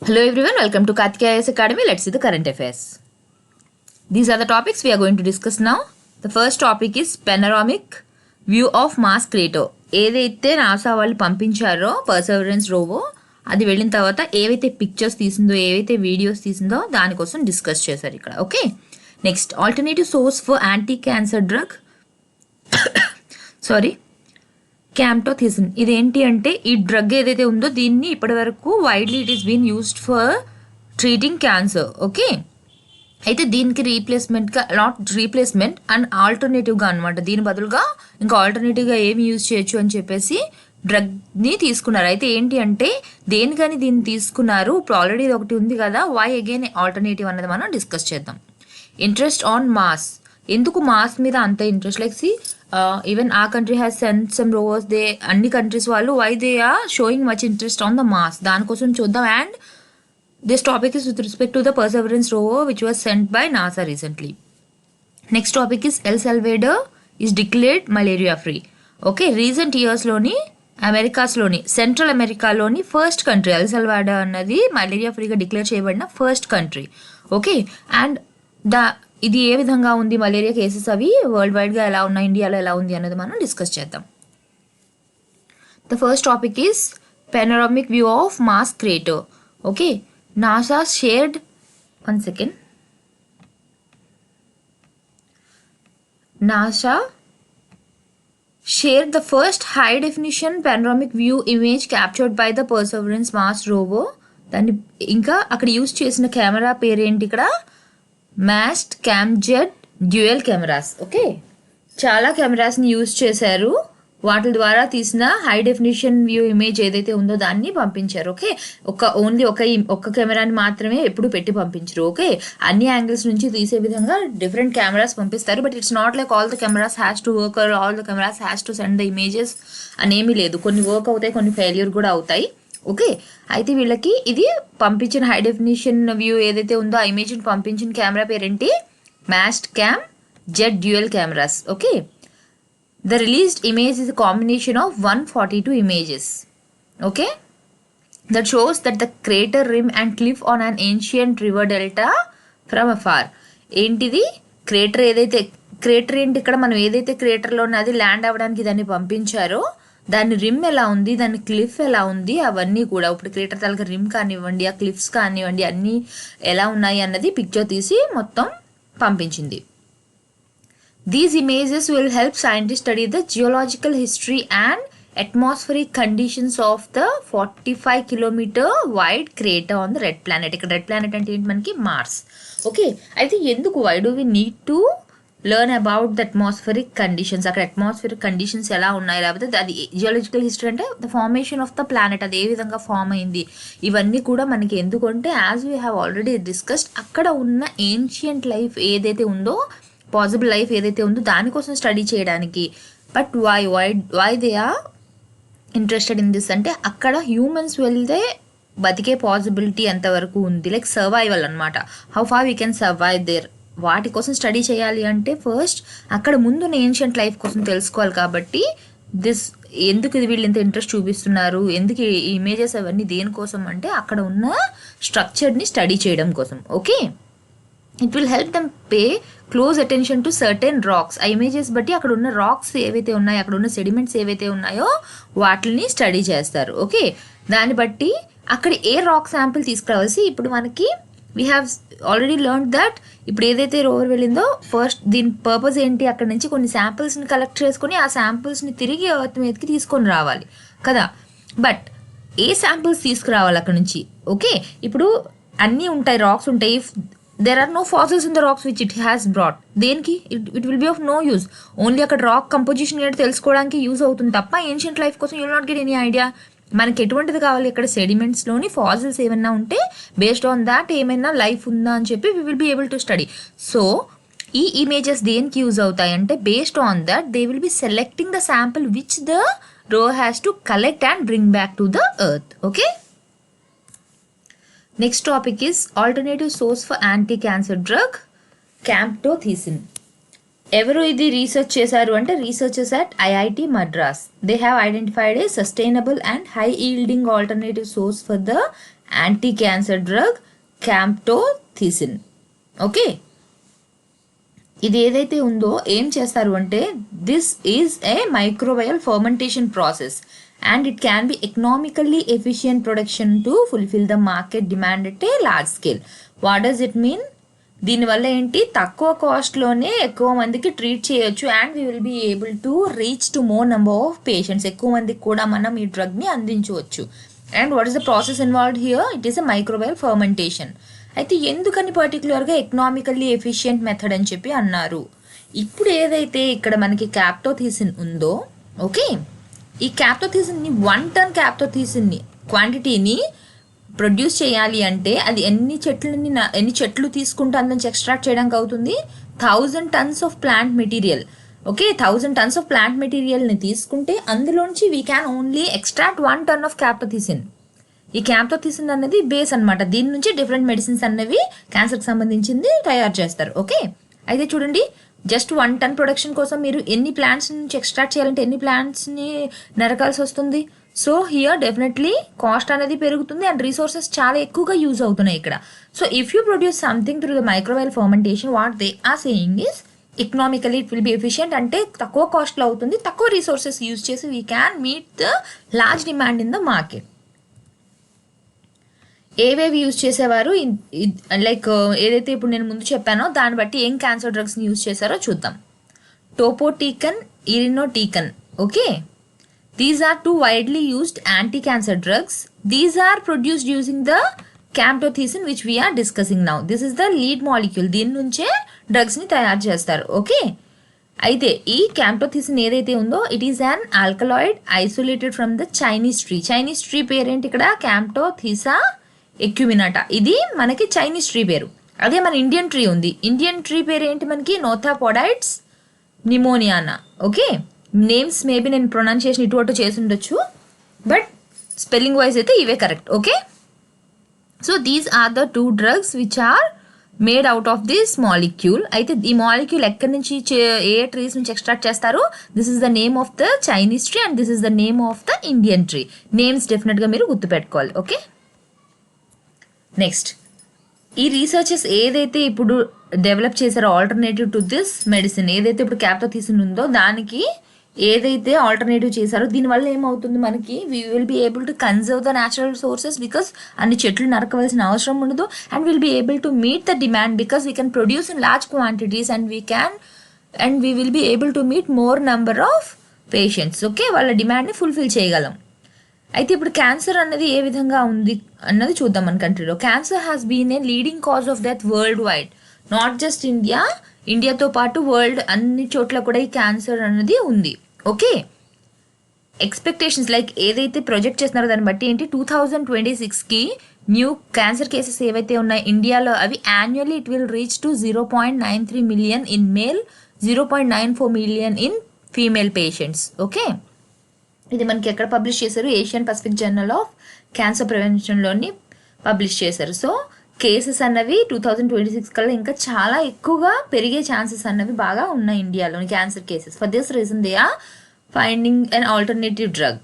Hello everyone, welcome to Karthikeya IAS Academy. Let's see the current affairs. These are the topics we are going to discuss now. The first topic is panoramic view of Mars crater. ఏదైతే NASA వాళ్ళు పంపించారో perseverance రోవో అది వెళ్ళిన తర్వాత ఏవైతే pictures తీసిందో ఏవైతే videos తీసిందో దానికోసం discuss చేశారు ఇక్కడ. Okay, next alternative source for anti cancer drug camptothecin. ఇదేంటి అంటే ఈ డ్రగ్ ఏదైతే ఉందో దీన్ని ఇప్పటి వరకు widely it is been used for treating cancer. Okay, అయితే దీనికి రీప్లేస్మెంట్గా నాట్ రీప్లేస్మెంట్ అండ్ ఆల్టర్నేటివ్గా అనమాట, దీని బదులుగా ఇంకా ఆల్టర్నేటివ్గా ఏమి యూజ్ చేయొచ్చు అని చెప్పేసి డ్రగ్ని తీసుకున్నారు. అయితే ఏంటి అంటే దేనికని దీన్ని తీసుకున్నారు, ఇప్పుడు ఆల్రెడీ ఇది ఒకటి ఉంది కదా, వై అగైన్ ఆల్టర్నేటివ్ అన్నది మనం డిస్కస్ చేద్దాం. Interest on Mars. ఎందుకు మాస్ మీద అంత interest? Like see even a country has send some rovers, they అన్ని కంట్రీస్ వాళ్ళు why they are showing much interest on the Mars, దానికోసం చూద్దాం. And this topic is with respect to the perseverance rover which was sent by NASA recently. Next topic is El Salvador is declared malaria free. Okay, recent ఇయర్స్లోని అమెరికాస్లోని central అమెరికాలోని first country El Salvador అన్నది malaria ఫ్రీగా declare చేయబడిన first country. Okay, and ఇది ఏ విధంగా ఉంది, malaria cases అవి వరల్డ్ వైడ్గా ఎలా ఉన్నాయి, ఇండియాలో ఎలా ఉంది అన్నది మనం డిస్కస్ చేద్దాం. The first topic is panoramic view of mass crater. Okay, NASA shared the first high definition panoramic view image captured by the Perseverance Mars rover. దాన్ని ఇంకా అక్కడ యూజ్ చేసిన కెమెరా పేరేంటి ఇక్కడ, మాస్ట్ క్యామ్జెట్ డ్యూయల్ కెమెరాస్. ఓకే, చాలా కెమెరాస్ని use చేశారు, వాటి ద్వారా తీసిన హై డెఫినిషన్ వ్యూ ఇమేజ్ ఏదైతే ఉందో దాన్ని పంపించారు. ఓకే, ఓన్లీ ఒక కెమెరాని మాత్రమే ఎప్పుడు పెట్టి పంపించరు. ఓకే, అన్ని యాంగిల్స్ నుంచి తీసే విధంగా డిఫరెంట్ కెమెరాస్ పంపిస్తారు. But it's not like all the cameras has to work or all the cameras has to send the images అనేమి లేదు. కొన్ని వర్క్ అవుతాయి, కొన్ని ఫెయిల్యూర్ కూడా అవుతాయి. ఓకే, అయితే వీళ్ళకి ఇది పంపించిన హై డెఫినిషన్ వ్యూ ఏదైతే ఉందో ఆ ఇమేజ్ని పంపించిన కెమెరా పేరేంటి, mast cam jet dual cameras. Okay, the released image is a combination of 142 images. Okay, that shows that the crater rim and cliff on an ancient river delta from Afar. ఏంటిది crater, ఏదైతే crater ఏంటి ఇక్కడ మనం ఏదైతే క్రేటర్లో ఉన్నది land అవ్వడానికి దాన్ని పంపించారో దాని రిమ్ ఎలా ఉంది, దాని క్లిఫ్ ఎలా ఉంది, అవన్నీ కూడా ఇప్పుడు క్రేటర్ తాలూకా రిమ్ కానివ్వండి, ఆ క్లిఫ్స్ కానివ్వండి, అన్నీ ఎలా ఉన్నాయి అన్నది పిక్చర్ తీసి మొత్తం పంపించింది. These images will help scientist study the geological history and atmospheric conditions of the 45 kilometer wide crater on the red planet. ఇక్కడ రెడ్ ప్లానెట్ అంటే ఏంటి మనకి, మార్స్. ఓకే, అయితే ఎందుకు, why do we need to learn about the atmospheric conditions, అక్కడ atmospheric conditions ఎలా ఉన్నాయి, లేకపోతే అది జియోలజికల్ హిస్టరీ అంటే the formation of the planet, అది ఏ విధంగా ఫామ్ అయింది, ఇవన్నీ కూడా మనకి ఎందుకంటే as we have already discussed అక్కడ ఉన్న ఏన్షియంట్ లైఫ్ ఏదైతే ఉందో, పాసిబుల్ లైఫ్ ఏదైతే ఉందో దానికోసం స్టడీ చేయడానికి. But why they are interested in this అంటే అక్కడ హ్యూమన్స్ వెళ్తే బతికే పాసిబిలిటీ ఎంతవరకు ఉంది, లైక్ సర్వైవల్ అనమాట, how far we can survive there. వాటి కోసం స్టడీ చేయాలి అంటే ఫస్ట్ అక్కడ ముందున్న ఏన్షియంట్ లైఫ్ కోసం తెలుసుకోవాలి. కాబట్టి ఎందుకు ఇది వీళ్ళు ఇంత ఇంట్రెస్ట్ చూపిస్తున్నారు, ఎందుకు ఈ ఇమేజెస్ అవన్నీ దేనికోసం అంటే అక్కడ ఉన్న స్ట్రక్చర్ని స్టడీ చేయడం కోసం. Okay, it will help them pay close attention to certain rocks. ఆ ఇమేజెస్ బట్టి అక్కడ ఉన్న రాక్స్ ఏవైతే ఉన్నాయో, అక్కడ ఉన్న సెడిమెంట్స్ ఏవైతే ఉన్నాయో వాటిని స్టడీ చేస్తారు. ఓకే, దాన్ని బట్టి అక్కడ ఏ రాక్ శాంపిల్ తీసుకురావాల్సి, ఇప్పుడు మనకి we have already learn that ఇప్పుడు ఏదైతే రోవర్ వెళ్ళిందో ఫస్ట్ దీని పర్పస్ ఏంటి, అక్కడ నుంచి కొన్ని శాంపిల్స్ని కలెక్ట్ చేసుకొని ఆ శాంపిల్స్ని తిరిగి ఎర్త్ మీదకి తీసుకొని రావాలి కదా. బట్ ఏ శాంపిల్స్ తీసుకురావాలి అక్కడ నుంచి? ఓకే, ఇప్పుడు అన్నీ ఉంటాయి, రాక్స్ ఉంటాయి. If there are no fossils in the rocks which it has brought, దేనికి it will be of no use. Only అక్కడ రాక్ కంపోజిషన్ ఏంటో తెలుసుకోవడానికి యూజ్ అవుతుంది తప్ప ఏన్షియంట్ లైఫ్ కోసం you will not get any idea. మనకి ఎటువంటిది కావాలి, ఇక్కడ సెడిమెంట్స్లోని ఫాసిల్స్ ఏమైనా ఉంటే బేస్డ్ ఆన్ దాట్ ఏమైనా లైఫ్ ఉందా అని చెప్పి we will be able to study. So ఈ ఇమేజెస్ దేనికి యూజ్ అవుతాయి అంటే based on that they will B selecting the sample which the rover has to collect and bring back to the earth. Okay, next topic is alternative source for anti-cancer drug camptothecin. ఎవరు ఇది research చేశారు అంటే researchers at IIT Madras. They have identified a sustainable and high yielding alternative source for the anti cancer drug camptothecin. Okay, ఇది ఏదైతే ఉందో ఏం చేస్తారు అంటే this is a microbial fermentation process and it can be economically efficient production to fulfill the market demand at a large scale. What does it mean? దీనివల్ల ఏంటి, తక్కువ కాస్ట్లోనే ఎక్కువ మందికి ట్రీట్ చేయొచ్చు and we will be able to reach to more number of patients. ఎక్కువ మందికి కూడా మనం ఈ డ్రగ్ని అందించవచ్చు. And what is the process involved here? It is a microbial fermentation. అయితే ఎందుకని పర్టికులర్గా ఎకనామికల్లీ ఎఫిషియంట్ మెథడ్ అని చెప్పి అన్నారు? ఇప్పుడు ఏదైతే ఇక్కడ మనకి క్యాప్టోథిసిన్ ఉందో, ఓకే, ఈ క్యాప్టోథిసిన్ని 1 ton క్యాప్టోథిసిన్ని క్వాంటిటీని ప్రొడ్యూస్ చేయాలి అంటే అది ఎన్ని చెట్లు తీసుకుంటే అందులోంచి ఎక్స్ట్రాక్ట్ చేయడానికి అవుతుంది? 1000 tons of plant material. Okay, 1000 tons of plant మెటీరియల్ని తీసుకుంటే అందులోంచి we can only extract 1 ton of camptothecin. ఈ క్యాప్టోథిసిన్ అనేది బేస్ అనమాట. దీని నుంచి డిఫరెంట్ మెడిసిన్స్ అనేవి క్యాన్సర్కి సంబంధించింది తయారు చేస్తారు. ఓకే, అయితే చూడండి, జస్ట్ 1 ton ప్రొడక్షన్ కోసం మీరు ఎన్ని ప్లాంట్స్ నుంచి ఎక్స్ట్రాక్ట్ చేయాలంటే ఎన్ని ప్లాంట్స్ని నరకాల్సి వస్తుంది? సో హియర్ డెఫినెట్లీ కాస్ట్ అనేది పెరుగుతుంది అండ్ రిసోర్సెస్ చాలా ఎక్కువగా యూజ్ అవుతున్నాయి ఇక్కడ. So if you produce something through the microwave fermentation, what they are saying is economically it will be efficient. అంటే తక్కువ కాస్ట్లో అవుతుంది, తక్కువ రిసోర్సెస్ యూజ్ చేసి we can meet the large demand in the market. ఏవేవి use చేసేవారు, like ఏదైతే ఇప్పుడు నేను ముందు చెప్పానో దాన్ని బట్టి ఏం క్యాన్సర్ డ్రగ్స్ని యూజ్ చేశారో చూద్దాం. Topotecan, irinotecan. Okay, these are 2 widely used anti-cancer drugs. These are produced using the camptothecin which we are discussing now. This is the lead molecule. దీని నుంచే డ్రగ్స్ని తయారు చేస్తారు. ఓకే, అయితే ఈ క్యాంప్టోథిసిన్ ఏదైతే ఉందో it is an alkaloid isolated from the Chinese tree. Chinese tree పేరేంటి ఇక్కడ? క్యాంప్టోథిసా ఎక్యుమినాటా. ఇది మనకి చైనీస్ ట్రీ పేరు. అదే మన ఇండియన్ ట్రీ ఉంది. ఇండియన్ ట్రీ పేరు ఏంటి మనకి? Nothapodytes nimmoniana. Okay, names maybe నేను ప్రొనౌన్సియేషన్ ఇటు అటు చేసి ఉండొచ్చు, బట్ స్పెల్లింగ్ వైజ్ అయితే ఇవే correct. Okay, so these are the 2 drugs which are made out of this molecule. అయితే ఈ మాలిక్యూల్ ఎక్కడి నుంచి ఏ ట్రీస్ నుంచి ఎక్స్ట్రాక్ట్ చేస్తారు? This is the name of the Chinese tree and this is the name of the Indian tree. Names డెఫినెట్గా మీరు గుర్తుపెట్టుకోవాలి. ఓకే, నెక్స్ట్, ఈ రీసెర్చెస్ ఏదైతే ఇప్పుడు డెవలప్ చేశారో ఆల్టర్నేటివ్ టు దిస్ మెడిసిన్, ఏదైతే ఇప్పుడు క్యాప్టోథిసిన్ ఉందో దానికి ఏదైతే ఆల్టర్నేటివ్ చేశారో దీనివల్ల ఏమవుతుంది మనకి? We will be able to conserve the natural sources because అన్ని చెట్లు నరకవలసిన అవసరం ఉండదు and will be able to meet the demand because we can produce in large quantities and we will be able to meet more number of patients. Okay, వాళ్ళ డిమాండ్ని fulfil చేయగలం. అయితే ఇప్పుడు క్యాన్సర్ అన్నది ఏ విధంగా ఉంది అన్నది చూద్దాం. మన కంట్రీలో cancer has been a leading cause of death worldwide, not just ఇండియాతో పాటు వరల్డ్ అన్ని చోట్ల కూడా ఈ క్యాన్సర్ అన్నది ఉంది. ఓకే, ఎక్స్పెక్టేషన్స్ లైక్ ఏదైతే ప్రొజెక్ట్ చేస్తున్నారో దాన్ని బట్టి ఏంటి, 2026కి న్యూ క్యాన్సర్ కేసెస్ ఏవైతే ఉన్నాయి ఇండియాలో అవి annually it will reach to 0.93 million in male, 0.94 million in female patients. Okay, ఇది మనకి ఎక్కడ పబ్లిష్ చేశారు? Asian pacific journal of cancer ప్రివెన్షన్లోని పబ్లిష్ చేశారు. సో కేసెస్ అన్నవి 2026 కల్లా ఇంకా చాలా ఎక్కువగా పెరిగే ఛాన్సెస్ అన్నవి బాగా ఉన్నాయి ఇండియాలోని cancer cases. For this reason they are finding an alternative drug.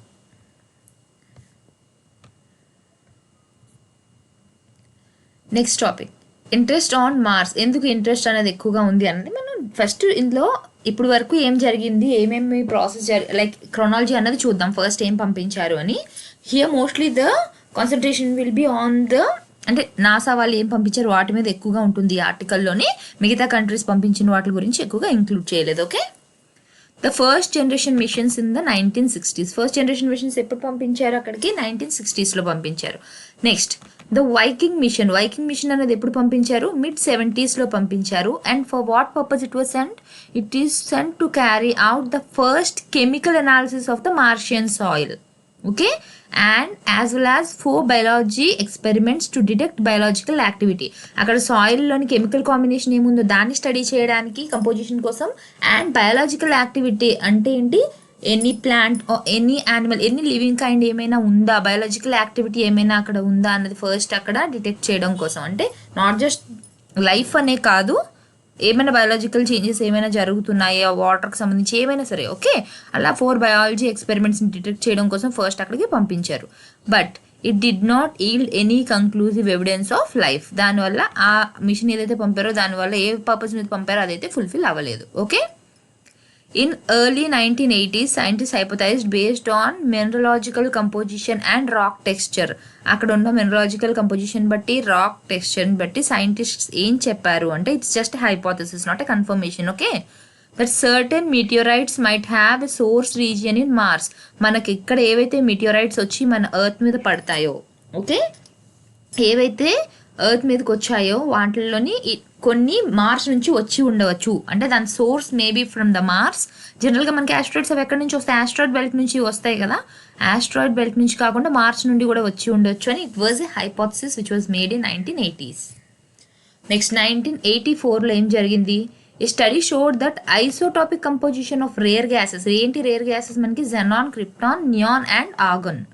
Next topic, interest on Mars. ఎందుకు ఇంట్రెస్ట్ అనేది ఎక్కువగా ఉంది అన్నది మనం ఫస్ట్ ఇందులో ఇప్పుడు వరకు ఏం జరిగింది, ఏమేమి ప్రాసెస్ లైక్ క్రోనాలజీ అన్నది చూద్దాం. ఫస్ట్ ఏం పంపించారు అని. Here mostly the concentration will be on the, అంటే నాసా వాళ్ళు ఏం పంపించారు వాటి మీద ఎక్కువగా ఉంటుంది ఈ ఆర్టికల్లోని. మిగతా కంట్రీస్ పంపించిన వాటి గురించి ఎక్కువగా ఇంక్లూడ్ చేయలేదు. Okay, the first generation missions in the 1960s. First generation missions ఎప్పుడు పంపించారు అక్కడికి? 1960sలో పంపించారు. Next, the Viking mission. Viking mission అనేది ఎప్పుడు పంపించారు? mid-70sలో పంపించారు. And for what purpose it was sent? It is sent to carry out the first chemical analysis of the Martian soil. Okay, and as well as 4 biology experiments to detect biological activity. అక్కడ సాయిల్లోని chemical combination ఏముందో దాన్ని study చేయడానికి composition కోసం, and biological activity అంటే ఏంటి, any plant any animal any living kind ఏమైనా ఉందా, బయాలజికల్ యాక్టివిటీ ఏమైనా అక్కడ ఉందా అన్నది ఫస్ట్ అక్కడ డిటెక్ట్ చేయడం కోసం. అంటే నాట్ జస్ట్ లైఫ్ అనే కాదు, ఏమైనా బయాలజికల్ చేంజెస్ ఏమైనా జరుగుతున్నాయా వాటర్కి సంబంధించి ఏమైనా సరే. ఓకే, అలా 4 biology experiments డిటెక్ట్ చేయడం కోసం ఫస్ట్ అక్కడికి పంపించారు. But it did not yield any conclusive evidence of life. దానివల్ల ఆ మిషన్ ఏదైతే పంపారో దానివల్ల ఏ పర్పస్ మీద పంపారో అదైతే ఫుల్ఫిల్ అవ్వలేదు. Okay. In early 1980s, scientists hypothesized based on mineralogical composition and rock texture. అక్కడ ఉన్న మినరాలజికల్ కంపోజిషన్ బట్టి రాక్ టెక్స్చర్ బట్టి సైంటిస్ట్స్ ఏం చెప్పారు అంటే it's just hypothesis not a confirmation. Okay. That certain meteorites might have a source region in Mars. మనకి ఇక్కడ ఏవైతే మీటియోరైట్స్ వచ్చి మన ఎర్త్ మీద పడతాయో, ఓకే, ఏవైతే ఎర్త్ మీదకి వచ్చాయో వాటిల్లోని కొన్ని మార్స్ నుంచి వచ్చి ఉండవచ్చు. అంటే దాని source maybe from the Mars. జనరల్గా మనకి ఆస్ట్రాయిడ్స్ అవి ఎక్కడి నుంచి వస్తాయి? ఆస్ట్రాయిడ్ బెల్ట్ నుంచి వస్తాయి కదా. ఆస్ట్రాయిడ్ బెల్ట్ నుంచి కాకుండా మార్స్ నుండి కూడా వచ్చి ఉండొచ్చు అని it was a hypothesis which was made in 1980s. Next 1984లో ఏం జరిగింది? ఈ study showed that isotopic composition of rare gases. ఏంటి రేర్ గ్యాసెస్? మనకి xenon, krypton, neon and argon.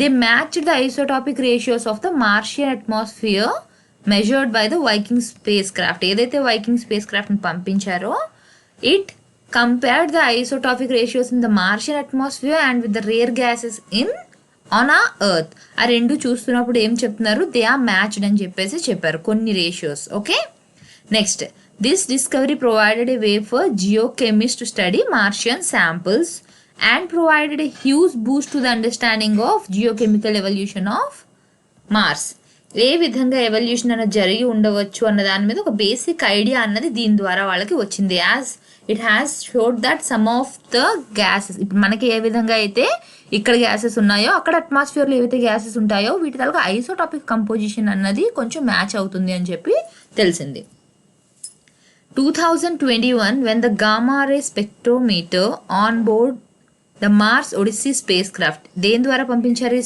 They matched the isotopic ratios of the Martian atmosphere measured by the Viking spacecraft. ఏదైతే Viking స్పేస్ క్రాఫ్ట్ని పంపించారో it compared the isotopic ratios in the Martian atmosphere and with the rare gases in on ఆ earth. ఆ రెండు చూస్తున్నప్పుడు ఏం చెప్తున్నారు? దే ఆర్ మ్యాచ్డ్ అని చెప్పేసి చెప్పారు కొన్ని ratios. Okay. Next, this discovery provided a way for geochemist to study Martian samples and provided a huge boost to the understanding of geochemical evolution of Mars. ఏ విధంగా ఎవల్యూషన్ అన్నది జరిగి ఉండవచ్చు అన్న దాని మీద ఒక బేసిక్ ఐడియా అన్నది దీని ద్వారా వాళ్ళకి వచ్చింది. As it has showed that some of the gases, ఇప్పుడు మనకి ఏ విధంగా అయితే ఇక్కడ గ్యాసెస్ ఉన్నాయో అక్కడ అట్మాస్ఫియర్లో ఏవైతే గ్యాసెస్ ఉంటాయో వీటి తాలూకా ఐసోటాపిక్ కంపోజిషన్ అన్నది కొంచెం మ్యాచ్ అవుతుంది అని చెప్పి తెలిసింది. 2021 when the gamma ray spectrometer on board the Mars Odyssey spacecraft. దేని ద్వారా పంపించారు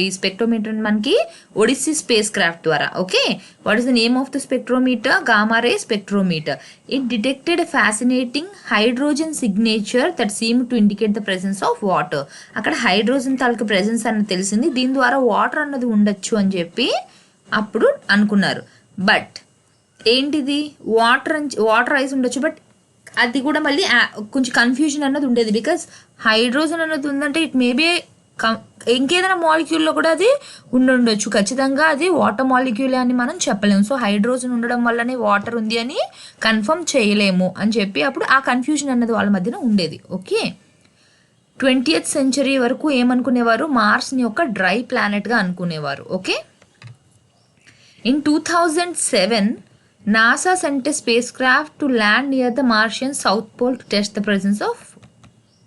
ఈ స్పెక్ట్రోమీటర్? మనకి ఒడిస్సీ స్పేస్ క్రాఫ్ట్ ద్వారా. Okay. What is the name of the spectrometer? Gamma ray spectrometer. It detected a fascinating hydrogen signature that seem to indicate the presence of water. అక్కడ hydrogen తాలూకు presence అన్నది తెలిసింది. దీని ద్వారా water అన్నది ఉండొచ్చు అని చెప్పి అప్పుడు అనుకున్నారు. బట్ ఏంటిది? వాటర్ ఐస్ ఉండొచ్చు, బట్ అది కూడా మళ్ళీ కొంచెం కన్ఫ్యూజన్ అన్నది ఉండేది. బికాస్ హైడ్రోజన్ అన్నది ఉందంటే ఇట్ మేబీ ఇంకేదైనా మాలిక్యూల్లో కూడా అది ఉండొచ్చు. ఖచ్చితంగా అది వాటర్ మాలిక్యూలే అని మనం చెప్పలేము. సో హైడ్రోజన్ ఉండడం వల్లనే వాటర్ ఉంది అని కన్ఫర్మ్ చేయలేము అని చెప్పి అప్పుడు ఆ కన్ఫ్యూజన్ అన్నది వాళ్ళ మధ్యన ఉండేది. ఓకే. 20th century వరకు ఏమనుకునేవారు? మార్స్ని ఒక డ్రై ప్లానెట్గా అనుకునేవారు. Okay. In 2007 NASA sent a spacecraft to land near the Martian South Pole to test the presence of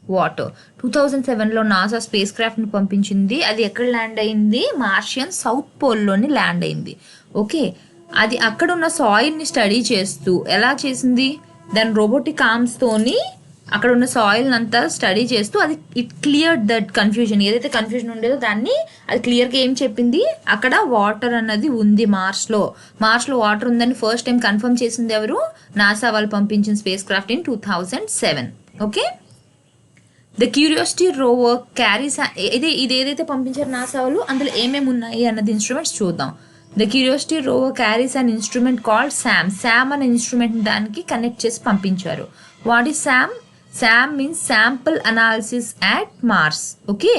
water. 2007లో నాసా స్పేస్ క్రాఫ్ట్ని పంపించింది. అది ఎక్కడ ల్యాండ్ అయింది? మార్షియన్ సౌత్ పోల్లోని ల్యాండ్ అయింది. ఓకే. అది అక్కడ ఉన్న సాయిల్ని స్టడీ చేస్తూ ఎలా చేసింది? దాని రోబోటిక్ ఆర్మ్స్తోని అక్కడ ఉన్న సాయిల్ అంతా స్టడీ చేస్తూ అది ఇట్ క్లియర్ దట్ కన్ఫ్యూజన్. ఏదైతే కన్ఫ్యూజన్ ఉండేదో దాన్ని అది క్లియర్గా ఏం చెప్పింది? అక్కడ వాటర్ అన్నది ఉంది మార్స్లో వాటర్ ఉందని ఫస్ట్ టైం కన్ఫర్మ్ చేసింది ఎవరు? నాసా వాళ్ళు పంపించిన space craft in 2007. Okay. The curiosity rover carries, ఇది ఏదైతే పంపించారు నాసా వాళ్ళు అందులో ఏమేమి ఉన్నాయి అన్నది ఇన్స్ట్రుమెంట్స్ చూద్దాం. The curiosity rover carries an instrument called SAM అనే ఇన్స్ట్రుమెంట్ దానికి కనెక్ట్ చేసి పంపించారు. What is SAM? SAM means sample analysis at Mars. Okay.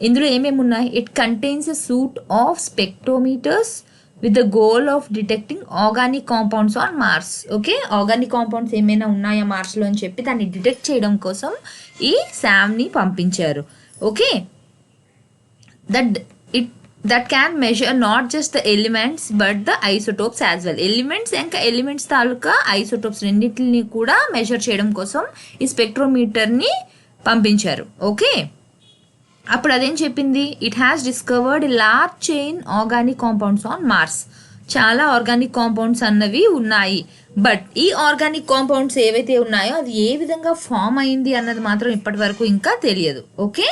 ఇందులో ఏమేమి ఉన్నాయి? It contains a suite of spectrometers with the goal of detecting organic compounds on Mars. Okay. Organic compounds ఏమైనా ఉన్నాయా మార్స్లో అని చెప్పి దాన్ని డిటెక్ట్ చేయడం కోసం ఈ శామ్ని పంపించారు. Okay. That can measure not just the elements but the isotopes as well. Elements ఇంకా ఎలిమెంట్స్ తాలూకా ఐసోటోప్స్ రెండింటిని కూడా మెజర్ చేయడం కోసం ఈ స్పెక్ట్రోమీటర్ని పంపించారు. ఓకే. అప్పుడు అదేం చెప్పింది? It has discovered large chain organic compounds on Mars. చాలా ఆర్గానిక్ కాంపౌండ్స్ అన్నవి ఉన్నాయి. బట్ ఈ ఆర్గానిక్ కాంపౌండ్స్ ఏవైతే ఉన్నాయో అది ఏ విధంగా ఫామ్ అయింది అన్నది మాత్రం ఇప్పటి వరకు ఇంకా తెలియదు. ఓకే.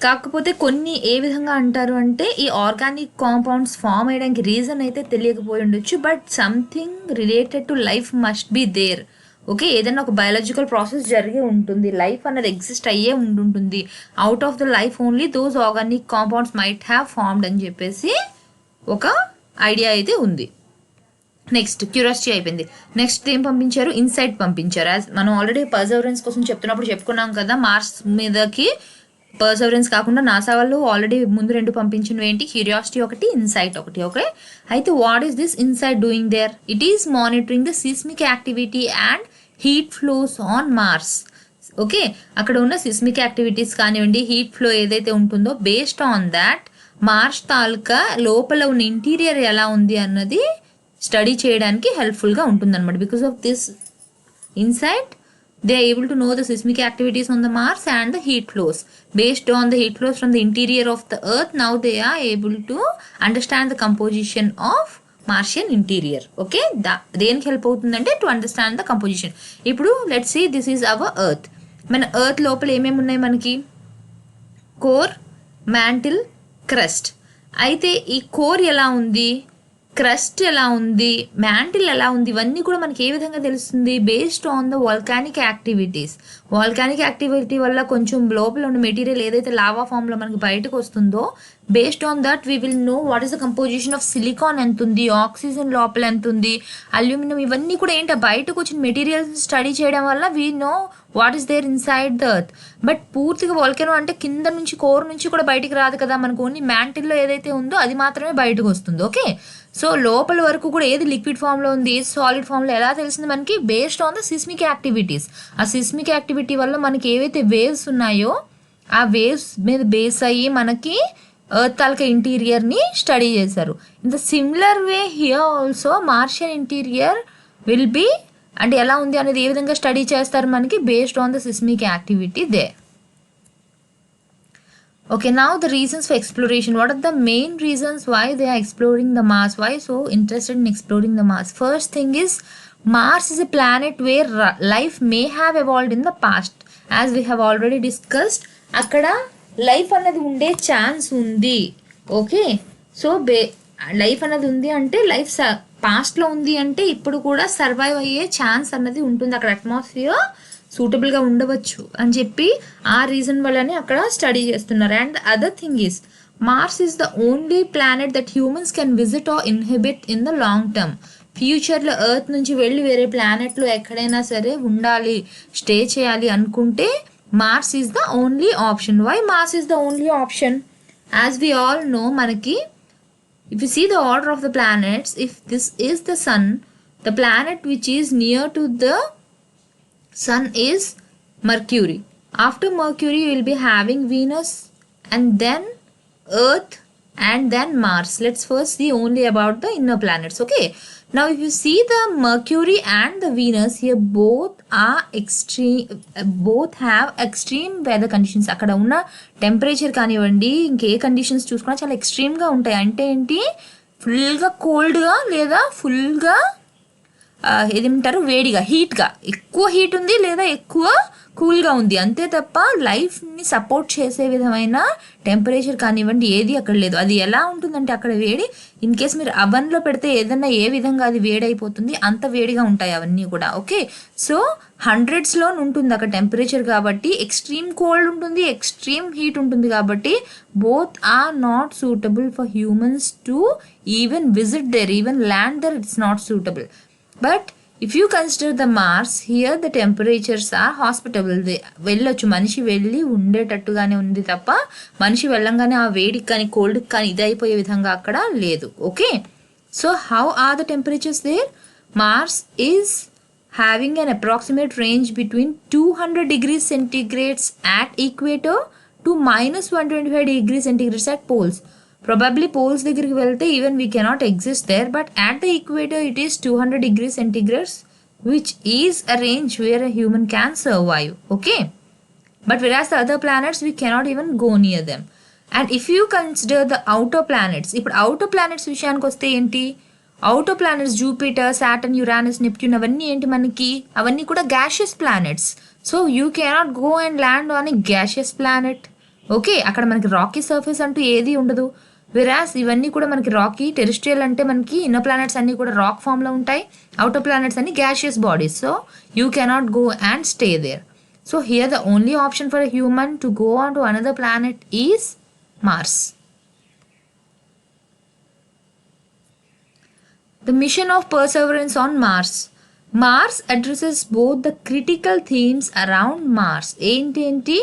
కాకపోతే కొన్ని ఏ విధంగా అంటారు అంటే ఈ ఆర్గానిక్ కాంపౌండ్స్ ఫామ్ అయ్యడానికి రీజన్ అయితే తెలియకపోయి ఉండొచ్చు, but something related to life must be there. Okay. ఏదైనా ఒక బయాలజికల్ ప్రాసెస్ జరిగి ఉంటుంది, లైఫ్ అన్నది ఎగ్జిస్ట్ అయ్యే ఉంటుంది. Out of the life only those organic compounds might have formed అని చెప్పేసి ఒక ఐడియా అయితే ఉంది. నెక్స్ట్ క్యూరియాసిటీ అయిపోయింది. నెక్స్ట్ ఏం పంపించారు? ఇన్సైట్ పంపించారు. యాజ్ మనం ఆల్రెడీ పర్సెవరెన్స్ కోసం చెప్తున్నప్పుడు చెప్పుకున్నాం కదా, మార్స్ మీదకి పర్సెవరెన్స్ కాకుండా నాసా వాళ్ళు ఆల్రెడీ ముందు 2 పంపించినవి ఏంటి, క్యూరియాసిటీ ఒకటి, ఇన్సైట్ ఒకటి. ఓకే, అయితే what is this InSight doing there? It is monitoring the seismic activity and heat flows on Mars. Okay, అక్కడ ఉన్న సిస్మిక్ యాక్టివిటీస్ కానివ్వండి, హీట్ ఫ్లో ఏదైతే ఉంటుందో బేస్డ్ ఆన్ దాట్ మార్స్ తాలూకా లోపల ఉన్న ఇంటీరియర్ ఎలా ఉంది అన్నది స్టడీ చేయడానికి హెల్ప్ఫుల్గా ఉంటుంది అనమాట. Because of this insight they are able to know the seismic activities on the Mars and the heat flows. Based on the heat flows from the interior of the Earth, now they are able to understand the composition of Martian interior. Okay, దేనికి help అవుతుందంటే to understand the composition. ఇప్పుడు let's see this is our earth. మన earth లోపల ఏమేమి ఉన్నాయి మనకి? Core, mantle, crust. అయితే ఈ కోర్ ఎలా ఉంది, క్రస్ట్ ఎలా ఉంది, మ్యాంటిల్ ఎలా ఉంది, ఇవన్నీ కూడా మనకి ఏ విధంగా తెలుస్తుంది? Based on the volcanic activities. Volcanic activity వల్ల కొంచెం లోపల ఉన్న మెటీరియల్ ఏదైతే లావా ఫామ్లో మనకి బయటకు వస్తుందో based on that we will know what is the composition of silicon ఎంత ఉంది, ఆక్సిజన్ లోపల ఎంత ఉంది, అల్యూమినియం, ఇవన్నీ కూడా ఏంటి బయటకు వచ్చిన మెటీరియల్స్ స్టడీ చేయడం వల్ల we know what is there inside the earth. But పూర్తిగా వాల్కెనో అంటే కింద నుంచి కోర్ నుంచి కూడా బయటికి రాదు కదా, మనకు ఓన్లీ మ్యాంటిల్లో ఏదైతే ఉందో అది మాత్రమే బయటకు వస్తుంది. ఓకే, సో లోపల వరకు కూడా ఏది లిక్విడ్ ఫామ్లో ఉంది, ఏది సాలిడ్ ఫామ్లో ఎలా తెలిసింది మనకి? Based on the seismic activities. ఆ సిస్మిక్ యాక్టివిటీ వల్ల మనకి ఏవైతే వేవ్స్ ఉన్నాయో ఆ వేవ్స్ మీద బేస్ అయ్యి మనకి ఎర్త్ తాలూకా ఇంటీరియర్ని స్టడీ చేశారు. In the similar way here also Martian interior will be అంటే ఎలా ఉంది అనేది ఏ విధంగా స్టడీ చేస్తారు మనకి? Based on the seismic activity they. Okay, now the reasons for exploration. What are the main reasons why they are exploring the Mars? Why so interested in exploring the Mars? First thing is, Mars is a planet where life may have evolved in the past. As we have already discussed, అక్కడ life అన్నది ఉండే chance ఉంది. Okay, so life అన్నది ఉంది అంటే life పాస్ట్లో ఉంది అంటే ఇప్పుడు కూడా సర్వైవ్ అయ్యే ఛాన్స్ అన్నది ఉంటుంది. అక్కడ అట్మాస్ఫియర్ సూటబుల్గా ఉండవచ్చు అని చెప్పి ఆ రీజన్ వల్లనే అక్కడ స్టడీ చేస్తున్నారు. And other thing is Mars is the only planet that humans can visit or inhibit in the long term. ఫ్యూచర్లో ఎర్త్ నుంచి వెళ్ళి వేరే ప్లానెట్లో ఎక్కడైనా సరే ఉండాలి, స్టే చేయాలి అనుకుంటే Mars is the only option. Why Mars is the only option? As we all know, మనకి if you see the order of the planets, if this is the sun, the planet which is near to the sun is Mercury. After Mercury you will be having Venus and then Earth and then Mars. Let's first see only about the inner planets. Okay, now if you see the Mercury and the Venus here, both are extreme, both have extreme weather conditions. అక్కడ ఉన్న temperature కానివ్వండి ఇంకే conditions చూసుకున్నా చాలా ఎక్స్ట్రీమ్గా ఉంటాయి. అంటే ఏంటి, ఫుల్గా కోల్డ్గా లేదా ఫుల్గా ఏదేమంటారు వేడిగా, హీట్గా, ఎక్కువ హీట్ ఉంది లేదా ఎక్కువ కూల్గా ఉంది, అంతే తప్ప లైఫ్ని సపోర్ట్ చేసే విధమైన టెంపరేచర్ కానివ్వండి ఏది అక్కడ లేదు. అది ఎలా ఉంటుందంటే అక్కడ వేడి, ఇన్ కేస్ మీరు అవన్లో పెడితే ఏదన్నా ఏ విధంగా అది వేడైపోతుంది, అంత వేడిగా ఉంటాయి అవన్నీ కూడా. ఓకే, సో 100sలో ఉంటుంది అక్కడ టెంపరేచర్. కాబట్టి ఎక్స్ట్రీమ్ కోల్డ్ ఉంటుంది, ఎక్స్ట్రీమ్ హీట్ ఉంటుంది. కాబట్టి both are not suitable for humans to even visit there, even land there, it's not suitable. But if you consider the Mars, here the temperatures are hospitable. వెళ్ళొచ్చు, మనిషి వెళ్ళి ఉండేటట్టుగానే ఉంది తప్ప మనిషి వెళ్ళంగానే ఆ వేడికి కానీ కోల్డ్కి కానీ ఇది అయిపోయే విధంగా అక్కడ లేదు. Okay, so how are the temperatures there? Mars is having an approximate range between 200 degrees centigrade at equator to -125 degrees centigrade at poles. Probably poles దగ్గరికి వెళ్తే even we cannot exist there, but at the equator it is 200 degrees centigrade, which is a range where a human can survive. Okay, but whereas the other planets we cannot even go near them. And if you consider the outer planets, ఇప్పుడు outer planets విషయానికి వస్తే ఏంటి, outer planets Jupiter, Saturn, Uranus, Neptune అవన్నీ ఏంటి మనకి, అవన్నీ కూడా gaseous planets. So you cannot go and land on a gaseous planet. Okay, అక్కడ మనకి రాకీ సర్ఫేస్ అంటూ ఏది ఉండదు. వెరాస్ ఇవన్నీ కూడా మనకి రాకీ, టెరిస్ట్రియల్ అంటే మనకి ఇన్నర్ ప్లానెట్స్ అన్నీ కూడా రాక్ ఫామ్లో ఉంటాయి, అవుటర్ ప్లానెట్స్ అన్ని gaseous bodies. So you cannot go and stay there. So here the only option for a human to go on to another planet is Mars. The mission of Perseverance on Mars. Mars addresses both the critical themes around Mars. ఏంటి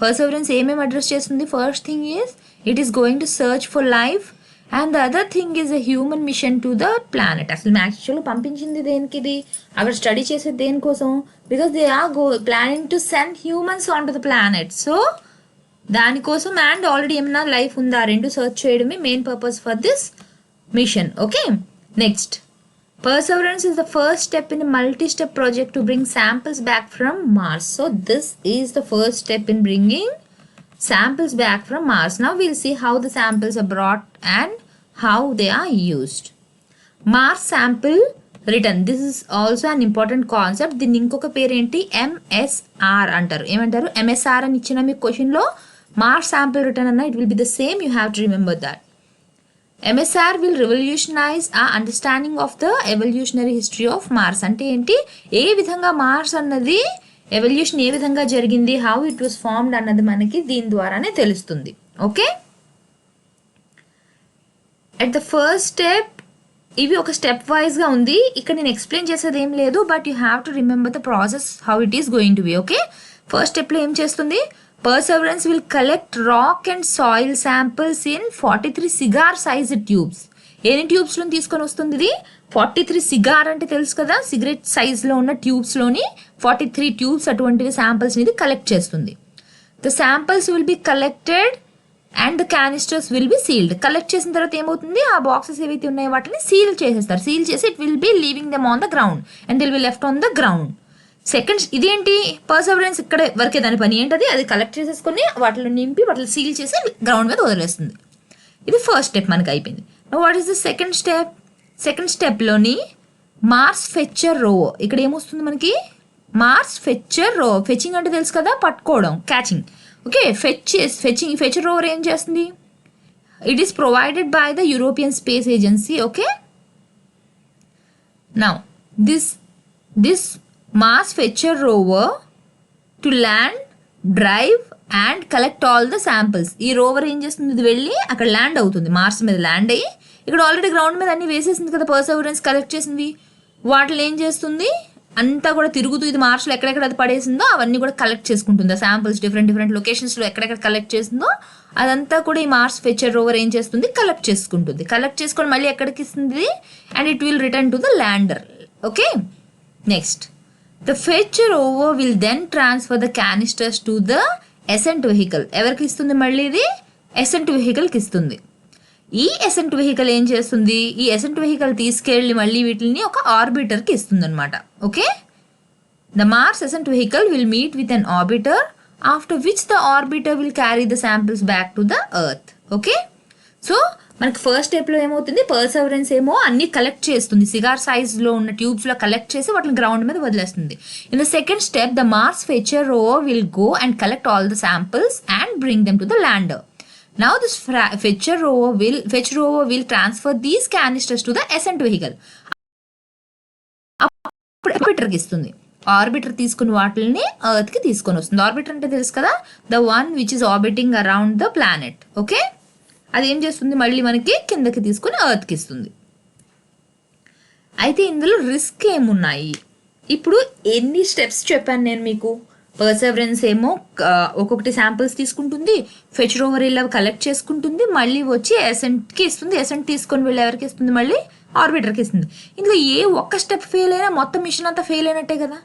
Perseverance ఏమేమి address చేస్తుంది? First thing is it is going to search for life and the other thing is a human mission to the planet. అసలు యాక్చువల్గా పంపించింది దేనికి? ఇది అక్కడ study చేసేది దేనికోసం? Because they are planning to send humans on to the planet. So దానికోసం and already ఏమైనా లైఫ్ ఉందా రెండు సర్చ్ చేయడమే main purpose for this mission. Okay, next. Perseverance is the first step in a multi-step project to bring samples back from Mars. So this is the first step in bringing samples back from Mars. Now we'll see how the samples are brought and how they are used. Mars sample return. This is also an important concept. దీన్ని ఇంకొక పేరు ఏంటి? MSR అంటారు. ఏమంటారు? MSR అని ఇచ్చిన మీ క్వశ్చన్లో Mars sample return అన్న it will be the same. You have to remember that. MSR will revolutionize our understanding of the evolutionary history of Mars. అంటే ఏంటి? ఏ విధంగా మార్స్ అన్నది ఎవల్యూషన్ ఏ విధంగా జరిగింది, హౌ ఇట్ వాస్ ఫార్మ్డ్ అన్నది మనకి దీని ద్వారానే తెలుస్తుంది. Okay, at the first step ఇవి ఒక స్టెప్ వైజ్గా ఉంది. ఇక్కడ నేను ఎక్స్ప్లెయిన్ చేసేది ఏం లేదు, but you have to remember the process how it is going to be. Okay, first స్టెప్లో ఏం చేస్తుంది? Perseverance will collect rock and soil samples in 43 cigar sized tubes. ఎన్ని ట్యూబ్స్లో తీసుకొని వస్తుంది ఇది? 43 సిగార్ అంటే తెలుసు కదా, సిగరెట్ సైజ్లో ఉన్న ట్యూబ్స్లోని 43 ట్యూబ్స్ అటువంటివి శాంపిల్స్ని ఇది కలెక్ట్ చేస్తుంది. The samples will be collected and the canisters will be sealed. Collect చేసిన తర్వాత ఏమవుతుంది? ఆ బాక్సెస్ ఏవైతే ఉన్నాయో వాటిని సీల్ చేసేస్తారు. సీల్ చేసి it will be leaving them on the ground and they'll be left on the ground. Second ఇదేంటి? పర్సెవరెన్స్ ఇక్కడ వరకే దాని పని ఏంటది? అది కలెక్ట్ చేసేసుకొని వాటిలో నింపి వాటిని సీల్ చేసి గ్రౌండ్ మీద వదిలేస్తుంది. ఇది ఫస్ట్ స్టెప్ మనకి అయిపోయింది. What is the second step? Second స్టెప్లోని మార్స్ ఫెచ్చర్ రోవో. ఇక్కడ ఏమొస్తుంది మనకి? Mars fetcher రోవో. ఫెచింగ్ అంటే తెలుసు కదా, పట్టుకోవడం, క్యాచింగ్. ఓకే, ఫెచ్చర్ రోవర్ ఏం చేస్తుంది? It is provided by the European space agency. Okay, now this Mars fetcher rover to land, drive and collect all the samples. ఈ రోవర్ ఏం చేస్తుంది? ఇది వెళ్ళి అక్కడ ల్యాండ్ అవుతుంది, మార్స్ మీద ల్యాండ్ అయ్యి. ఇక్కడ ఆల్రెడీ గ్రౌండ్ మీద అన్ని వేసేసింది కదా పర్సెవరెన్స్, కలెక్ట్ చేసింది. వాటిలో ఏం చేస్తుంది? అంతా కూడా తిరుగుతూ ఇది మార్స్లో ఎక్కడెక్కడ అది పడేసిందో అవన్నీ కూడా కలెక్ట్ చేసుకుంటుంది. ఆ శాంపిల్స్ డిఫరెంట్ లొకేషన్స్లో ఎక్కడెక్కడ కలెక్ట్ చేసిందో అదంతా కూడా ఈ మార్స్ ఫెచ్చర్ రోవర్ ఏం చేస్తుంది? కలెక్ట్ చేసుకుంటుంది. కలెక్ట్ చేసుకొని మళ్ళీ ఎక్కడికి ఇస్తుంది? And it will return to the lander. Okay, next. The fetcher rover will then transfer the canisters to the ascent vehicle. ఎవరికి ఇస్తుంది? మళ్ళీ ఇది ascent వెహికల్కి ఇస్తుంది. ఈ ascent వెహికల్ ఏం చేస్తుంది? ఈ ascent వెహికల్ తీసుకెళ్ళి మళ్ళీ వీటిని ఒక ఆర్బిటర్కి ఇస్తుంది అనమాట. Okay, the Mars ascent vehicle will meet with an orbiter after which the orbiter will carry the samples back to the earth. Okay, so మనకి ఫస్ట్ స్టెప్లో ఏమవుతుంది? పర్సెవరెన్స్ ఏమో అన్ని కలెక్ట్ చేస్తుంది, సిగార్ సైజ్లో ఉన్న ట్యూబ్స్లో కలెక్ట్ చేసి వాటిని గ్రౌండ్ మీద వదిలేస్తుంది. In the second step the Mars fetcher rover will go and collect all the samples and bring them to the lander. Now this fetcher rover will transfer these canisters to the ascent vehicle. అప్పుడు ఆర్బిటర్కి ఇస్తుంది. Arbiter తీసుకుని వాటిని ఎర్త్కి తీసుకొని వస్తుంది. Arbiter అంటే తెలుసు కదా, the one which is orbiting around the planet. Okay, అది ఏం చేస్తుంది? మళ్ళీ మనకి కిందకి తీసుకుని ఎర్త్కి ఇస్తుంది. అయితే ఇందులో రిస్క్ ఏమున్నాయి? ఇప్పుడు ఎన్ని స్టెప్స్ చెప్పాను నేను మీకు. పర్సెవరెన్స్ ఏమో ఒక్కొక్కటి శాంపిల్స్ తీసుకుంటుంది, ఫెచ్ రోవర్ ఇలా కలెక్ట్ చేసుకుంటుంది, మళ్ళీ వచ్చి అసెంట్కి ఇస్తుంది. అసెంట్ తీసుకొని వెళ్ళి ఎవరికి ఇస్తుంది? మళ్ళీ ఆర్బిటర్కి ఇస్తుంది. ఇందులో ఏ ఒక్క స్టెప్ ఫెయిల్ అయినా మొత్తం మిషన్ అంతా ఫెయిల్ అయినట్టే కదా.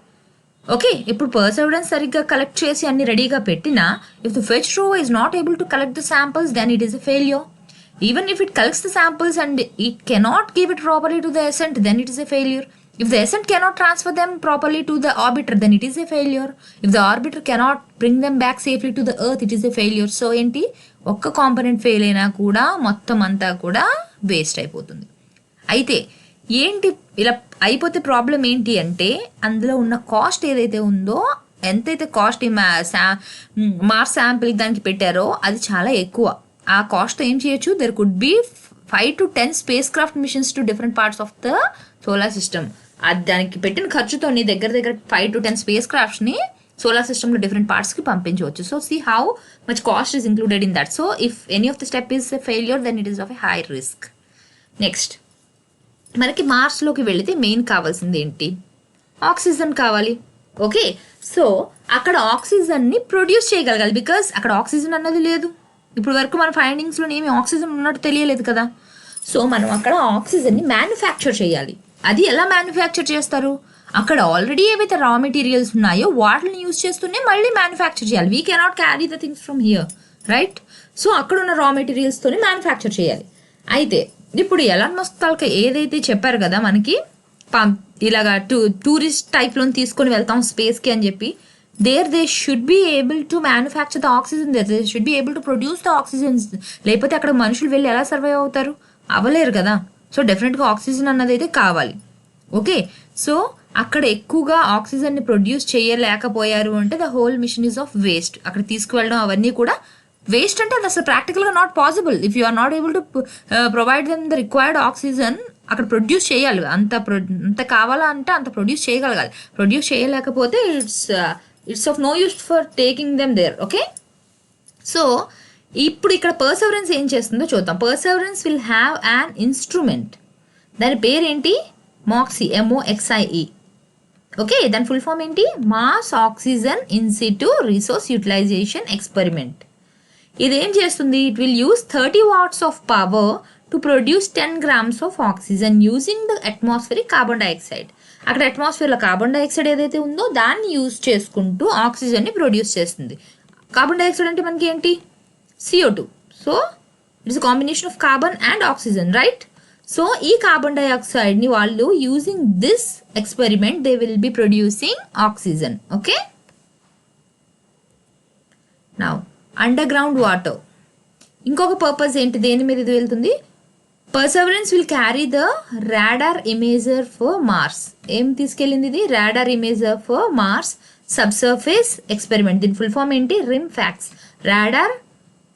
ఓకే, ఇప్పుడు పర్సెవరెన్స్ సరిగ్గా కలెక్ట్ చేసి అన్ని రెడీగా పెట్టినా if the fetch rover is not able to collect the samples then it is a failure. Even if it collects the samples and it cannot give it properly to the ascent, then it is a failure. If the ascent cannot transfer them properly to the orbiter, then it is a failure. If the orbiter cannot bring them back safely to the earth, it is a failure. So ఏంటి? ఒక్క component fail అయినా కూడా మొత్తం అంతా కూడా waste అయిపోతుంది. అయితే ఏంటి ఇలా అయిపోతే ప్రాబ్లం ఏంటి అంటే అందులో ఉన్న కాస్ట్ ఏదైతే ఉందో, ఎంతైతే కాస్ట్ ఈ మార్స్ శాంపిల్ దానికి పెట్టారో అది చాలా ఎక్కువ. ఆ కాస్ట్ ఏం చేయొచ్చు? There could be 5 to 10 spacecraft missions to different parts of the solar system. అది దానికి పెట్టిన ఖర్చుతో దగ్గర 5 to 10 స్పేస్ క్రాఫ్ట్స్ని సోలార్ సిస్టమ్లో డిఫరెంట్ పార్ట్స్కి పంపించవచ్చు. So see how much cost is included in that. So if any of the step is a failure then it is of a high risk. Next, మనకి మార్స్లోకి వెళితే మెయిన్ కావాల్సింది ఏంటి? ఆక్సిజన్ కావాలి. ఓకే, సో అక్కడ ఆక్సిజన్ని produce చేయగలగాలి, because అక్కడ oxygen అన్నది లేదు. ఇప్పుడు వరకు మన ఫైండింగ్స్లో ఏమి ఆక్సిజన్ ఉన్నట్టు తెలియలేదు కదా. సో మనం అక్కడ ఆక్సిజన్ని మ్యానుఫ్యాక్చర్ చేయాలి. అది ఎలా మ్యానుఫ్యాక్చర్ చేస్తారు? అక్కడ ఆల్రెడీ ఏవైతే రా మెటీరియల్స్ ఉన్నాయో వాటిని యూజ్ చేస్తూనే మళ్ళీ మ్యానుఫ్యాక్చర్ చేయాలి. We cannot carry the things from here, right? So అక్కడ ఉన్న రా మెటీరియల్స్తోనే మ్యానుఫ్యాక్చర్ చేయాలి. అయితే ఇప్పుడు ఎలాన్ మస్క్ తాలూకా ఏదైతే చెప్పారు కదా మనకి, ఇలాగా టూరిస్ట్ టైప్లో తీసుకొని వెళ్తాం స్పేస్కి అని చెప్పి, they should be able to manufacture the oxygen, they should be able to produce the oxygen. లేకపోతే అక్కడ మనుషులు వెళ్ళి ఎలా సర్వైవ్ అవుతారు? అవ్వలేరు కదా. సో డెఫినెట్గా ఆక్సిజన్ అన్నది అయితే కావాలి. ఓకే, సో అక్కడ ఎక్కువగా ఆక్సిజన్ని ప్రొడ్యూస్ చేయలేకపోయారు అంటే the whole mission is of waste. అక్కడ తీసుకువెళ్ళడం అవన్నీ కూడా వేస్ట్. అంటే అది అసలు ప్రాక్టికల్గా not possible. If you are not able to provide them the required oxygen, అక్కడ ప్రొడ్యూస్ చేయాలి. అంత కావాలా అంటే అంత ప్రొడ్యూస్ చేయగలగాలి. ప్రొడ్యూస్ చేయలేకపోతే it's of no use for taking them there. Okay, so ఇప్పుడు ఇక్కడ పర్సెవరెన్స్ ఏం చేస్తుందో చూద్దాం. Perseverance will have an instrument. దాని పేరేంటి? MOXIE, MOXIE. ఓకే, దాని ఫుల్ ఫామ్ ఏంటి? Mars oxygen in situ resource utilisation experiment. ఇదేం చేస్తుంది? It will use 30 watts of power to produce 10 grams of oxygen using the atmospheric carbon dioxide. అక్కడ అట్మాస్ఫియర్లో carbon dioxide ఏదైతే ఉందో దాన్ని యూజ్ చేసుకుంటూ ఆక్సిజన్ని ప్రొడ్యూస్ చేస్తుంది. కార్బన్ డైఆక్సైడ్ అంటే మనకి ఏంటి? CO2. So it's combination of carbon and oxygen, right? So ఈ కార్బన్ డైఆక్సైడ్ని వాళ్ళు using this experiment they will be producing oxygen. Okay, now underground water. ఇంకొక పర్పస్ ఏంటి? దేని మీద ఇది వెళ్తుంది? Perseverance will carry the radar imager for Mars. ఏం తీసుకెళ్ళింది ఇది? Radar imager for Mars subsurface experiment. దీని ఫుల్ ఫామ్ ఏంటి? RIMFAX, radar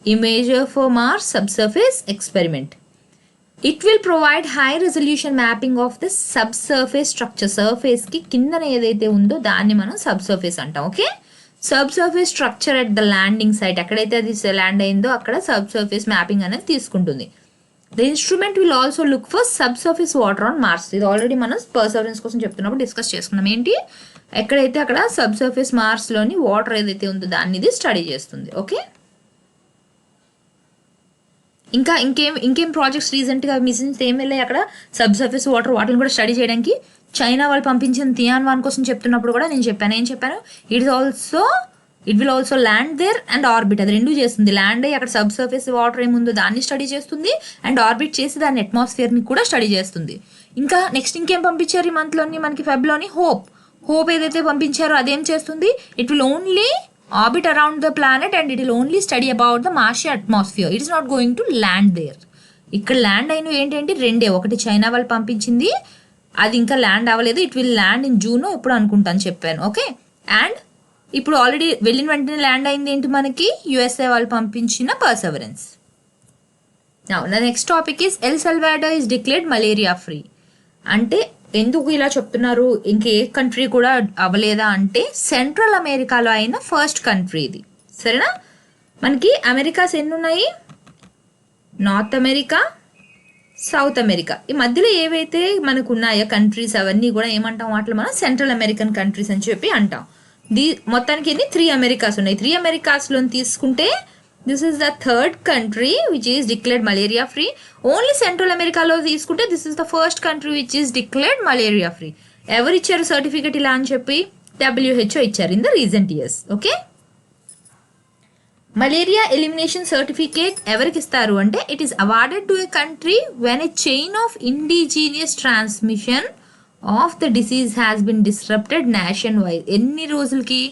imager for Mars subsurface experiment. It will provide high resolution mapping of the subsurface structure. సర్ఫేస్కి కిందన ఏదైతే ఉందో దాన్ని మనం సబ్సర్ఫేస్ అంటాం. Okay, subsurface structure at the landing site, ఎక్కడైతే అది ల్యాండ్ అయిందో అక్కడ సబ్సర్ఫేస్ మ్యాపింగ్ అనేది తీసుకుంటుంది. The instrument will also look for subsurface water on Mars. ఇది ఆల్రెడీ మనం పర్సెవరెన్స్ కోసం చెప్తున్నప్పుడు డిస్కస్ చేసుకున్నాం. ఏంటి? ఎక్కడైతే అక్కడ సబ్సర్ఫేస్ మార్స్లోని వాటర్ ఏదైతే ఉందో దాన్ని ఇది స్టడీ చేస్తుంది. ఓకే, ఇంకా ఇంకేం ప్రాజెక్ట్స్ రీసెంట్గా మిషన్స్ ఏం వెళ్ళాయి అక్కడ సబ్సర్ఫేస్ వాటిని కూడా స్టడీ చేయడానికి? చైనా వాళ్ళు పంపించిన Tianwan కోసం చెప్తున్నప్పుడు కూడా నేను చెప్పాను, ఏం చెప్పాను? It will also land there and orbit. అది రెండు చేస్తుంది. ల్యాండ్ అయ్యి అక్కడ సబ్సర్ఫేస్ వాటర్ ఏముందో దాన్ని స్టడీ చేస్తుంది, అండ్ ఆర్బిట్ చేసి దాని అట్మాస్ఫియర్ని కూడా స్టడీ చేస్తుంది. ఇంకా నెక్స్ట్ ఇంకేం పంపించారు ఈ మంత్లోని మనకి ఫెబ్లోని? హోప్ ఏదైతే పంపించారో అదేం చేస్తుంది? It will only orbit around the planet and it will only study about the Martian atmosphere. It is not going to land there. ఇక్కడ ల్యాండ్ అయిన ఏంటంటే రెండే. ఒకటి చైనా వాళ్ళు పంపించింది, అది ఇంకా ల్యాండ్ అవ్వలేదు. It will land in June ఎప్పుడు అనుకుంటాను చెప్పాను. ఓకే, అండ్ ఇప్పుడు ఆల్రెడీ వెళ్ళిన వెంటనే ల్యాండ్ అయింది ఏంటి మనకి? USA వాళ్ళు పంపించిన perseverance. Now the next topic is El Salvador is declared malaria free. అంటే ఎందుకు ఇలా చెప్తున్నారు? ఇంకే కంట్రీ కూడా అవ్వలేదా అంటే సెంట్రల్ అమెరికాలో అయిన ఫస్ట్ కంట్రీ ఇది. సరేనా? మనకి అమెరికాస్ ఎన్ని ఉన్నాయి? North America, south America. ఈ మధ్యలో ఏవైతే మనకు ఉన్నాయో కంట్రీస్ అవన్నీ కూడా ఏమంటాం? వాటిలో మనం సెంట్రల్ అమెరికన్ కంట్రీస్ అని చెప్పి అంటాం. మొత్తానికి ఎన్ని? 3 అమెరికాస్ ఉన్నాయి. 3 అమెరికాస్లో తీసుకుంటే this is the third country which is declared malaria free. Only central అమెరికాలో తీసుకుంటే this is the first country which is declared malaria free. ఎవరు ఇచ్చారు సర్టిఫికెట్ ఇలా అని చెప్పి? WHO ఇచ్చారు in the recent years. Okay, malaria elimination certificate ఎవరికి ఇస్తారు అంటే it is awarded to a country when a chain of indigenous transmission of the disease has been disrupted nation wide. ఎన్ని రోజులకి?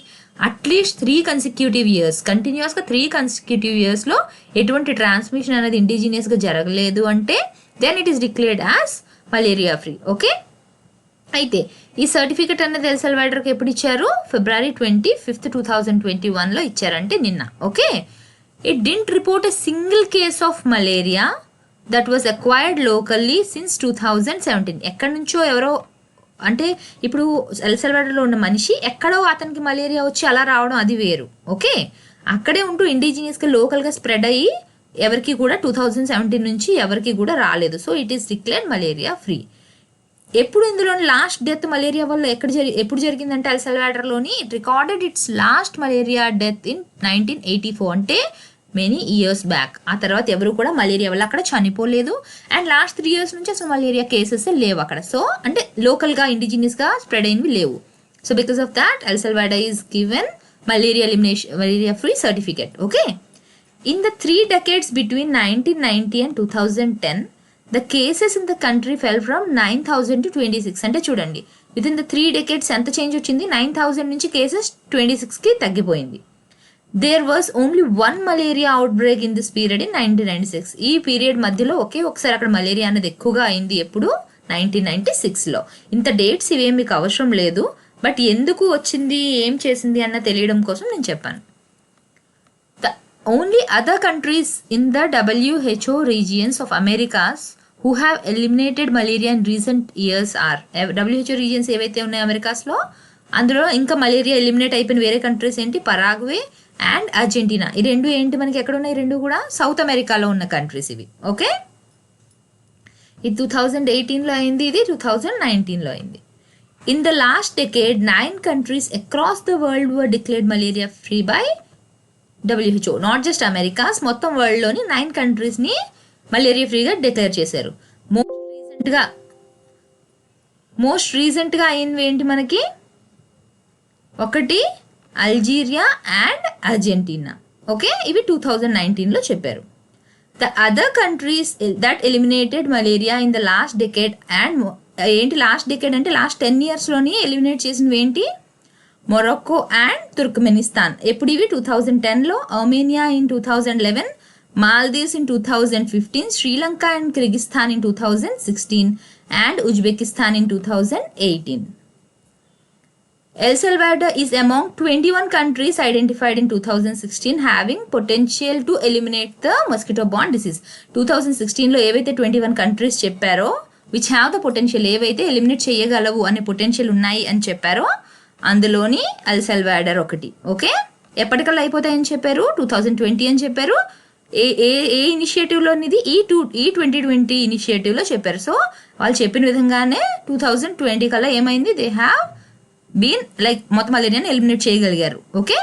అట్లీస్ట్ 3 consecutive years, కంటిన్యూస్గా 3 consecutive yearsలో ఎటువంటి transmission అనేది ఇండిజీనియస్గా జరగలేదు అంటే then it is declared as malaria free. Okay, అయితే ఈ సర్టిఫికెట్ అనేది ఎల్ సల్వాడోర్కి ఎప్పుడు ఇచ్చారు? February 25th, 2021లో ఇచ్చారంటే నిన్న. Okay, it didn't report a single case of malaria that was acquired locally since 2017. ఎక్కడి నుంచో ఎవరో అంటే ఇప్పుడు ఎల్ సల్వాడోర్లో ఉన్న మనిషి ఎక్కడో అతనికి మలేరియా వచ్చి అలా రావడం అది వేరు. ఓకే, అక్కడే ఉంటూ ఇండిజినియస్గా లోకల్గా స్ప్రెడ్ అయ్యి ఎవరికి కూడా 2017 నుంచి ఎవరికి కూడా రాలేదు. So it is declared malaria free. ఎప్పుడు ఇందులో లాస్ట్ డెత్ మలేరియా వల్ల ఎప్పుడు జరిగిందంటే ఎల్ సాల్వడార్లోని it recorded its last malaria death in 1984, అంటే మెనీ ఇయర్స్ బ్యాక్. ఆ తర్వాత ఎవరు కూడా మలేరియా వల్ల అక్కడ చనిపోలేదు. అండ్ లాస్ట్ 3 years నుంచి అసలు మలేరియా కేసెస్ లేవు అక్కడ. సో అంటే లోకల్గా ఇండిజినియస్గా స్ప్రెడ్ అయినవి లేవు. So because of that L Salvador is given malaria free certificate. Okay, in the 3 decades between 1990 and 2010, the cases in the country fell from 9,000 to 26. అంటే చూడండి, విత్ ఇన్ ద 3 decades ఎంత change వచ్చింది, 9,000 నుంచి cases 26కి తగ్గిపోయింది. There was only 1 malaria outbreak in this period in 1996. ఈ period మధ్యలో ఒకసారి అక్కడ మలేరియా అనేది ఎక్కువగా అయింది. ఎప్పుడు, 1996లో. ఇంత డేట్స్ ఇవేం మీకు అవసరం లేదు, బట్ ఎందుకు వచ్చింది, ఏం చేసింది అన్న తెలియడం కోసం నేను చెప్పాను. The only other countries in the WHO regions of Americas who have eliminated malaria in recent years are, WHO regions ఏవైతే ఉన్నాయో అమెరికాస్లో, అందులో ఇంకా మలేరియా ఎలిమినేట్ అయిపోయిన వేరే కంట్రీస్ ఏంటి, పరాగ్వే అండ్ అర్జెంటీనా. ఈ రెండు ఏంటి, మనకి ఎక్కడ ఉన్నాయి, రెండు కూడా సౌత్ అమెరికాలో ఉన్న కంట్రీస్ ఇవి. ఓకే, ఇది 2018లో అయింది, ఇది 2019లో అయింది. In the last decade, 9 countries across the world were declared malaria free by WHO. Not just Americas, మొత్తం వరల్డ్లోని 9 కంట్రీస్ని మలేరియా ఫ్రీగా డిక్లేర్ చేశారు. మోస్ట్ రీసెంట్గా అయింది ఏంటి మనకి, ఒకటి అల్జీరియా అండ్ అర్జెంటీనా. ఓకే, ఇవి 2019లో చెప్పారు. The other countries that eliminated malaria in the last decade and ఏంటి లాస్ట్ డికేడ్ అంటే లాస్ట్ 10 yearsలోని ఎలిమినేట్ చేసినవి ఏంటి, మొరక్కో అండ్ తుర్క్మెనిస్తాన్. ఎప్పుడు ఇవి, 2010లో, Armenia in 2011, Maldives in 2015, Sri Lanka and Kyrgyzstan in 2016 and Uzbekistan in 2018. El Salvador is among 21 countries identified in 2016 having potential to eliminate the mosquito-borne disease. 2016లో ఏవైతే 21 countries చెప్పారో, which have the potential, ఏవైతే eliminate చేయగలవు అనే potential ఉన్నాయి అని చెప్పారో, అందులోని ఎల్ సాల్వడార్ ఒకటి. ఓకే, ఎప్పటికల్లా అయిపోతాయని చెప్పారు, 2020 అని చెప్పారు. ఏ ఇనిషియేటివ్లోనిది, ఈ 2020 ఇనిషియేటివ్లో చెప్పారు. సో వాళ్ళు చెప్పిన విధంగానే 2020 కల్లా ఏమైంది, దే హ్యావ్ బీన్ లైక్ మొత్తం మలేరియాని ఎలిమినేట్ చేయగలిగారు. Okay,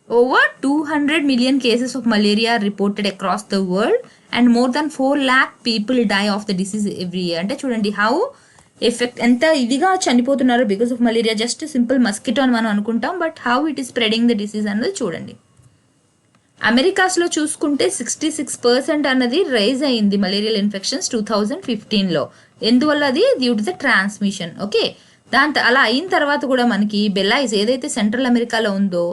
over 200 million cases of malaria reported across the world and more than 4 lakh people die of the disease every year. అంటే చూడండి హౌ ఎఫెక్ట్, ఎంత ఇదిగా చనిపోతున్నారు because of malaria. Just simple mosquito అని మనం అనుకుంటాం, but how it is spreading the disease అన్నది చూడండి. అమెరికాస్లో చూసుకుంటే 66% అన్నది రైజ్ అయింది మలేరియల్ ఇన్ఫెక్షన్స్ 2015లో. ఎందువల్ల, అది due to the transmission. Okay, అలా అయిన తర్వాత కూడా మనకి బెలైజ్ ఏదైతే సెంట్రల్ అమెరికాలో ఉందో,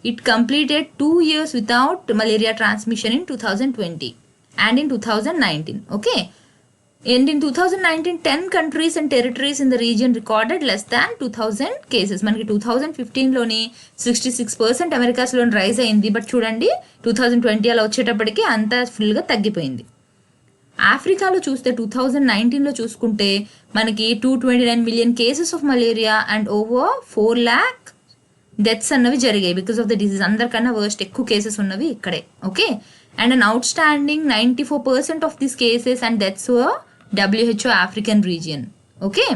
it completed 2 years without malaria transmission in 2020 and in 2019. Okay, and in 2019 10 countries and territories in the region recorded less than 2000 cases. మనకి 2015లోని 66% అమెరికాస్లోని రైజ్ అయింది, బట్ చూడండి 2020 అలా వచ్చేటప్పటికి అంతా ఫుల్గా తగ్గిపోయింది. ఆఫ్రికాలో చూస్తే 2019లో చూసుకుంటే మనకి 229 million cases of malaria and over 4 lakh deaths అన్నవి జరిగాయి బికాస్ ఆఫ్ ద డిసీజ్. అందరికన్నా వర్స్ట్ ఎక్కువ కేసెస్ ఉన్నవి ఇక్కడే. Okay, and an outstanding 94% of these cases and deaths were WHO African region. Okay,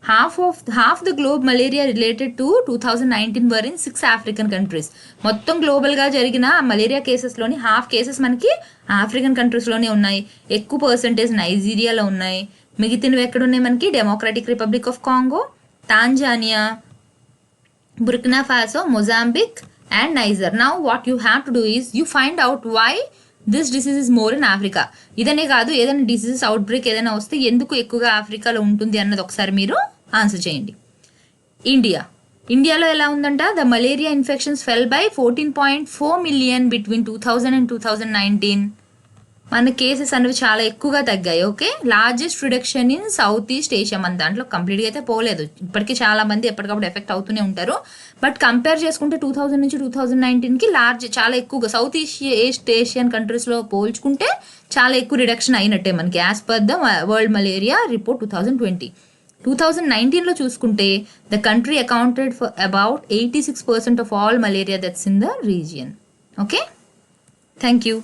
half the globe malaria related to 2019 were in 6 African countries. మొత్తం గ్లోబల్గా జరిగిన malaria కేసెస్లోని half cases మనకి African కంట్రీస్లోనే ఉన్నాయి. ఎక్కువ percentage నైజీరియాలో ఉన్నాయి. మిగతావి ఎక్కడున్నాయి మనకి, democratic republic of Congo, Tanzania, Burkina Faso, Mozambique and Niger. Now what you have to do is you find out why this disease is more in Africa. ఇదనే కాదు, ఏదైనా diseases out break ఏదైనా వస్తే ఎందుకు ఎక్కువగా ఆఫ్రికాలో ఉంటుంది అన్నది ఒకసారి మీరు ఆన్సర్ చేయండి. ఇండియాలో ఎలా ఉందంట, the malaria infections fell by 14.4 million between 2000 and 2019. మన కేసెస్ అనేవి చాలా ఎక్కువగా తగ్గాయి. Okay, largest reduction in south east Asia. మన దాంట్లో కంప్లీట్గా అయితే పోలేదు, ఇప్పటికీ చాలా మంది ఎప్పటికప్పుడు ఎఫెక్ట్ అవుతూనే ఉంటారు. బట్ కంపేర్ చేసుకుంటే 2000 నుంచి 2019కి చాలా ఎక్కువగా సౌత్ ఈస్ట్ ఏషియన్ కంట్రీస్లో పోల్చుకుంటే చాలా ఎక్కువ రిడక్షన్ అయినట్టే మనకి, as per the world malaria report 2020. 2019లో చూసుకుంటే the country accounted for about 86% of all malaria deaths in the region. Okay, thank you.